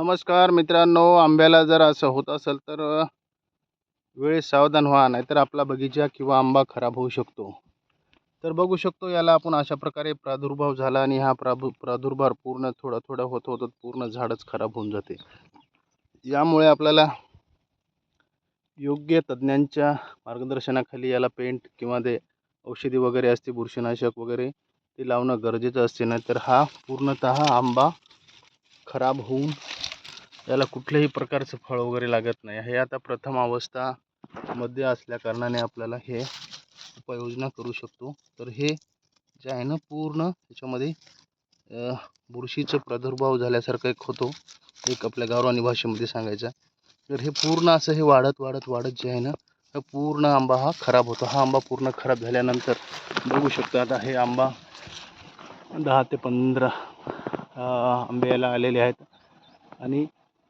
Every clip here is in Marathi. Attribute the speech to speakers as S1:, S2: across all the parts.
S1: नमस्कार मित्रांनो, आंब्याला जर असं होत असेल तर वेळेस सावधान व्हा, नाहीतर आपला बगीचा किंवा आंबा खराब होऊ शकतो. तर बघू शकतो याला आपण अशा प्रकारे प्रादुर्भाव झाला आणि हा प्रादुर्भाव पूर्ण थोडा थोडा होत होत पूर्ण झाडच खराब होऊन जाते. यामुळे आपल्याला योग्य तज्ञांच्या मार्गदर्शनाखाली याला पेंट किंवा ते औषधी वगैरे असते, बुरशीनाशक वगैरे ते लावणं गरजेचं असते. नाहीतर हा पूर्णतः आंबा खराब होऊन याला कुठल्याही प्रकारचं फळ वगैरे लागत नाही. हे आता प्रथम अवस्था मध्ये असल्या कारणाने आपल्याला हे उपाययोजना करू शकतो. तर हे जे आहे ना, पूर्ण त्याच्यामध्ये बुरशीचा प्रादुर्भाव झाल्यासारखं एक होतो, एक आपल्या गावरानी भाषेमध्ये सांगायचा. तर हे पूर्ण असं हे वाढत वाढत वाढत जे आहे ना, पूर्ण आंबा हा खराब होतो. हा आंबा पूर्ण खराब झाल्यानंतर बघू शकतो आता हे आंबा 10 ते 15 आंबे याला आलेले आहेत आणि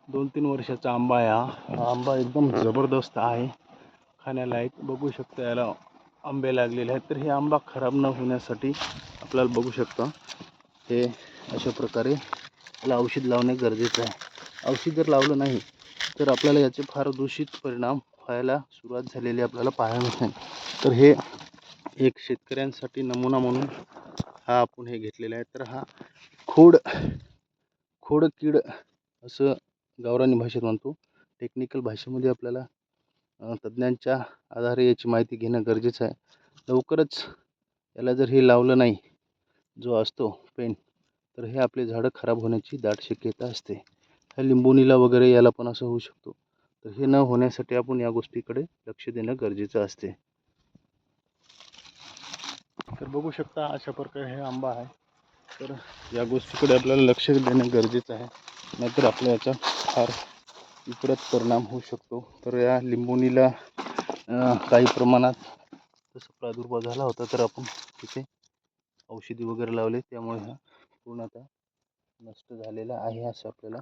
S1: 2-3 वर्षाचा आंबा आहे. हा आंबा एकदम जबरदस्त आहे, खाण्यालायक. बघू शकता याला आंबे लागलेले आहेत. तर हे आंबा खराब न होण्यासाठी आपल्याला बघू शकता हे अशा प्रकारे याला औषध लावणे गरजेचं आहे. औषध जर लावलं नाही तर आपल्याला याचे फार दूषित परिणाम व्हायला सुरुवात झालेली आपल्याला पाहायला मिळते. तर हे एक शेतकऱ्यांसाठी नमुना म्हणून हा आपण हे घेतलेला आहे. तर हा खोडकीड असं गावरानी भाषेत म्हणतो. टेक्निकल भाषेमध्ये आपल्याला तज्ज्ञांच्या आधारे याची माहिती घेणं गरजेचं आहे. लवकरच याला जर हे लावलं नाही जो असतो पेन, तर हे आपले झाडं खराब होण्याची दाट शक्यता असते. ह्या लिंबोणीला वगैरे याला पण असं होऊ शकतो. तर हे न होण्यासाठी आपण या गोष्टीकडे लक्ष देणं गरजेचं असते. तर बघू शकता अशा प्रकारे हे आंबा आहे. तर या गोष्टीकडे आपल्याला लक्ष देणं गरजेचं आहे, नाहीतर आपल्या याचा फार विपरीत परिणाम होऊ शकतो. तर या लिंबोणीला काही प्रमाणात तसं प्रादुर्भाव झाला होता, तर आपण तिथे औषधी वगैरे लावले, त्यामुळे हा पूर्णतः नष्ट झालेला आहे असं आपल्याला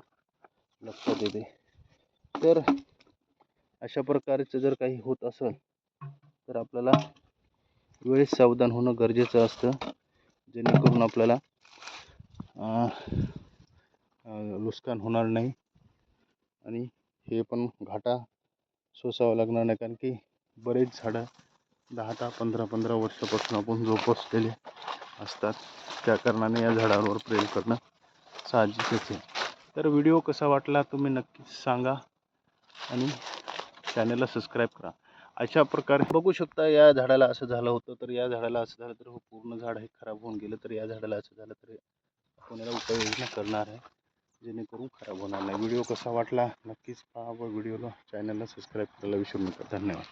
S1: लक्षात येते. तर अशा प्रकारचं जर काही होत असेल तर आपल्याला वेळेस सावधान होणं गरजेचं असतं, जेणेकरून आपल्याला नुकसान होणार नाही आणि हे पण घाटा सोसावं लागणार नाही. कारण की बरेच झाडं 10-15 वर्षापासून आपण जोपासलेले असतात, त्या कारणाने या झाडांवर प्रेम करणं साहजिकच आहे. तर व्हिडिओ कसा वाटला तुम्ही नक्कीच सांगा आणि चॅनलला सबस्क्राईब करा. अशा प्रकारे बघू शकता या झाडाला असं झालं होतं, तर या झाडाला असं झालं, तर पूर्ण झाड हे खराब होऊन गेलं. तर या झाडाला असं झालं, तर आपण याला उपाययोजना करणार आहे जेणेकरून खराब होणार नाही. व्हिडिओ कसा वाटला नक्कीच पहा व व्हिडिओला चॅनलला सबस्क्राईब करायला विसरू नका. धन्यवाद.